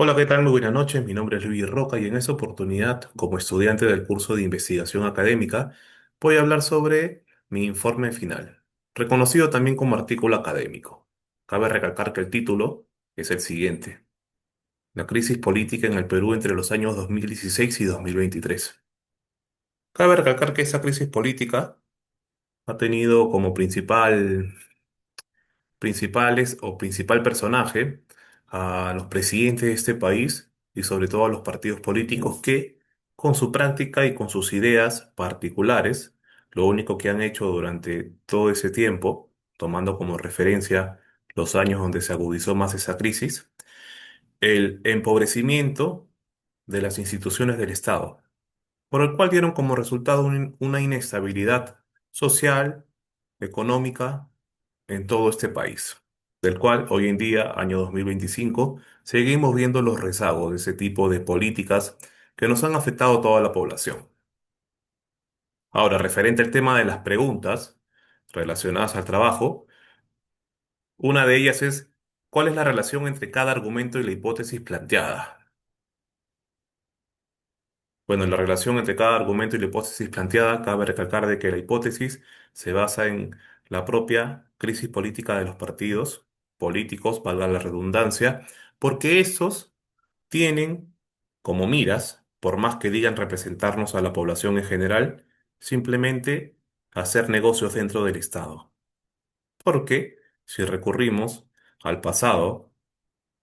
Hola, ¿qué tal? Muy buenas noches. Mi nombre es Luis Roca y en esta oportunidad, como estudiante del curso de investigación académica, voy a hablar sobre mi informe final, reconocido también como artículo académico. Cabe recalcar que el título es el siguiente: La crisis política en el Perú entre los años 2016 y 2023. Cabe recalcar que esa crisis política ha tenido como principal personaje a los presidentes de este país y sobre todo a los partidos políticos que, con su práctica y con sus ideas particulares, lo único que han hecho durante todo ese tiempo, tomando como referencia los años donde se agudizó más esa crisis, el empobrecimiento de las instituciones del Estado, por el cual dieron como resultado una inestabilidad social, económica en todo este país, del cual hoy en día, año 2025, seguimos viendo los rezagos de ese tipo de políticas que nos han afectado a toda la población. Ahora, referente al tema de las preguntas relacionadas al trabajo, una de ellas es: ¿cuál es la relación entre cada argumento y la hipótesis planteada? Bueno, en la relación entre cada argumento y la hipótesis planteada, cabe recalcar de que la hipótesis se basa en la propia crisis política de los partidos políticos, valga la redundancia, porque estos tienen como miras, por más que digan representarnos a la población en general, simplemente hacer negocios dentro del Estado. Porque si recurrimos al pasado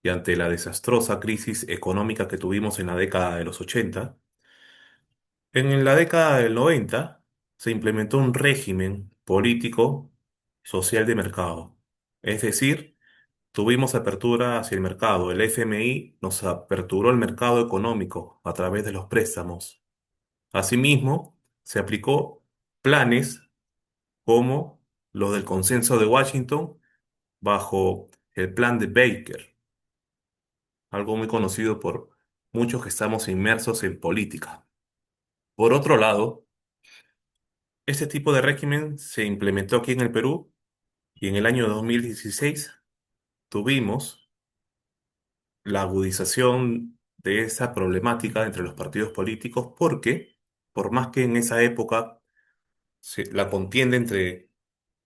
y ante la desastrosa crisis económica que tuvimos en la década de los 80, en la década del 90 se implementó un régimen político social de mercado. Es decir, tuvimos apertura hacia el mercado. El FMI nos aperturó el mercado económico a través de los préstamos. Asimismo, se aplicó planes como los del Consenso de Washington bajo el plan de Baker, algo muy conocido por muchos que estamos inmersos en política. Por otro lado, este tipo de régimen se implementó aquí en el Perú y en el año 2016 tuvimos la agudización de esa problemática entre los partidos políticos porque, por más que en esa época la contienda entre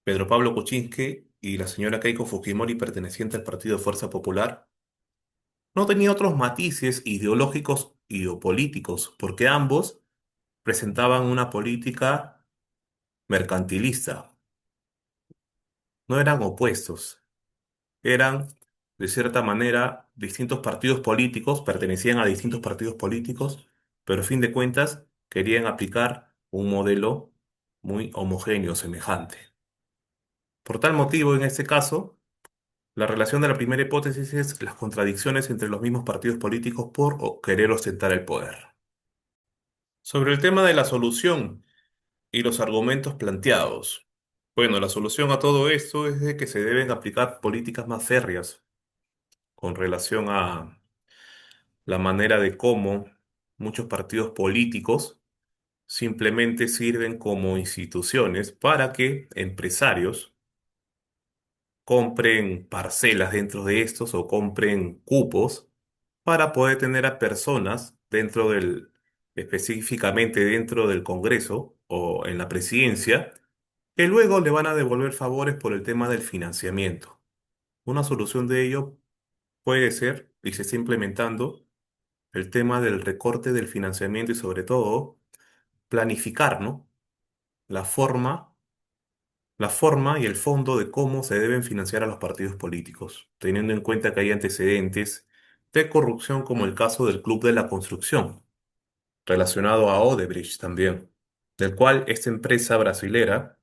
Pedro Pablo Kuczynski y la señora Keiko Fujimori perteneciente al Partido Fuerza Popular, no tenía otros matices ideológicos y o políticos, porque ambos presentaban una política mercantilista, no eran opuestos. Eran, de cierta manera, distintos partidos políticos, pertenecían a distintos partidos políticos, pero a fin de cuentas querían aplicar un modelo muy homogéneo, semejante. Por tal motivo, en este caso, la relación de la primera hipótesis es las contradicciones entre los mismos partidos políticos por querer ostentar el poder. Sobre el tema de la solución y los argumentos planteados. Bueno, la solución a todo esto es de que se deben aplicar políticas más férreas con relación a la manera de cómo muchos partidos políticos simplemente sirven como instituciones para que empresarios compren parcelas dentro de estos o compren cupos para poder tener a personas específicamente dentro del Congreso o en la presidencia, que luego le van a devolver favores por el tema del financiamiento. Una solución de ello puede ser, y se está implementando, el tema del recorte del financiamiento y sobre todo planificar, ¿no? La forma, la forma y el fondo de cómo se deben financiar a los partidos políticos, teniendo en cuenta que hay antecedentes de corrupción como el caso del Club de la Construcción, relacionado a Odebrecht también, del cual esta empresa brasilera,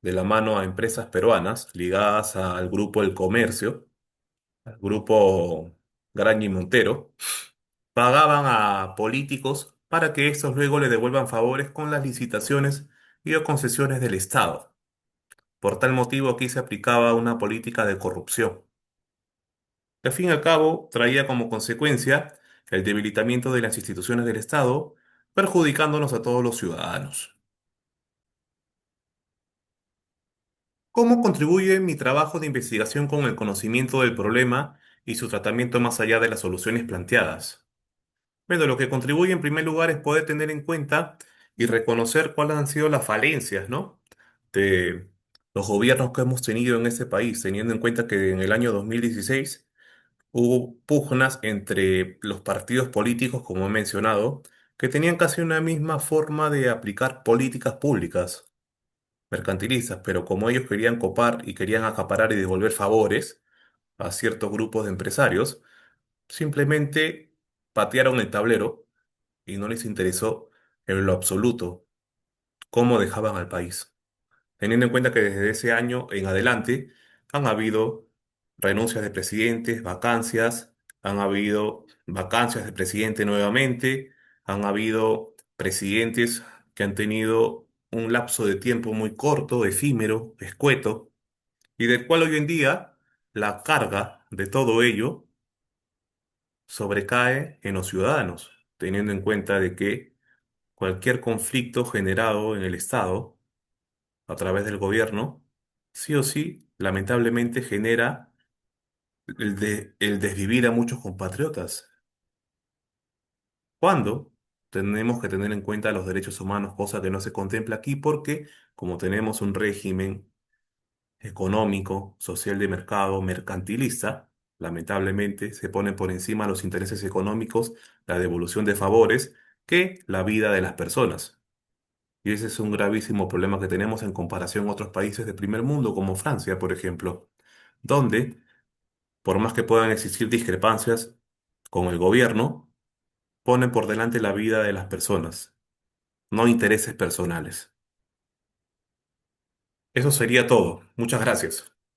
de la mano a empresas peruanas ligadas al grupo El Comercio, al grupo Graña y Montero, pagaban a políticos para que estos luego le devuelvan favores con las licitaciones y o concesiones del Estado. Por tal motivo aquí se aplicaba una política de corrupción, que al fin y al cabo traía como consecuencia el debilitamiento de las instituciones del Estado, perjudicándonos a todos los ciudadanos. ¿Cómo contribuye mi trabajo de investigación con el conocimiento del problema y su tratamiento más allá de las soluciones planteadas. Bueno, lo que contribuye en primer lugar es poder tener en cuenta y reconocer cuáles han sido las falencias, ¿no? De los gobiernos que hemos tenido en este país, teniendo en cuenta que en el año 2016 hubo pugnas entre los partidos políticos, como he mencionado, que tenían casi una misma forma de aplicar políticas públicas mercantilistas, pero como ellos querían copar y querían acaparar y devolver favores a ciertos grupos de empresarios, simplemente patearon el tablero y no les interesó en lo absoluto cómo dejaban al país. Teniendo en cuenta que desde ese año en adelante han habido renuncias de presidentes, vacancias, han habido vacancias de presidente nuevamente, han habido presidentes que han tenido un lapso de tiempo muy corto, efímero, escueto, y del cual hoy en día la carga de todo ello sobrecae en los ciudadanos, teniendo en cuenta de que cualquier conflicto generado en el Estado a través del gobierno, sí o sí, lamentablemente genera el desvivir a muchos compatriotas. ¿Cuándo? Tenemos que tener en cuenta los derechos humanos, cosa que no se contempla aquí porque como tenemos un régimen económico, social de mercado, mercantilista, lamentablemente se ponen por encima los intereses económicos, la devolución de favores, que la vida de las personas. Y ese es un gravísimo problema que tenemos en comparación a otros países de primer mundo, como Francia, por ejemplo, donde, por más que puedan existir discrepancias con el gobierno, ponen por delante la vida de las personas, no intereses personales. Eso sería todo. Muchas gracias.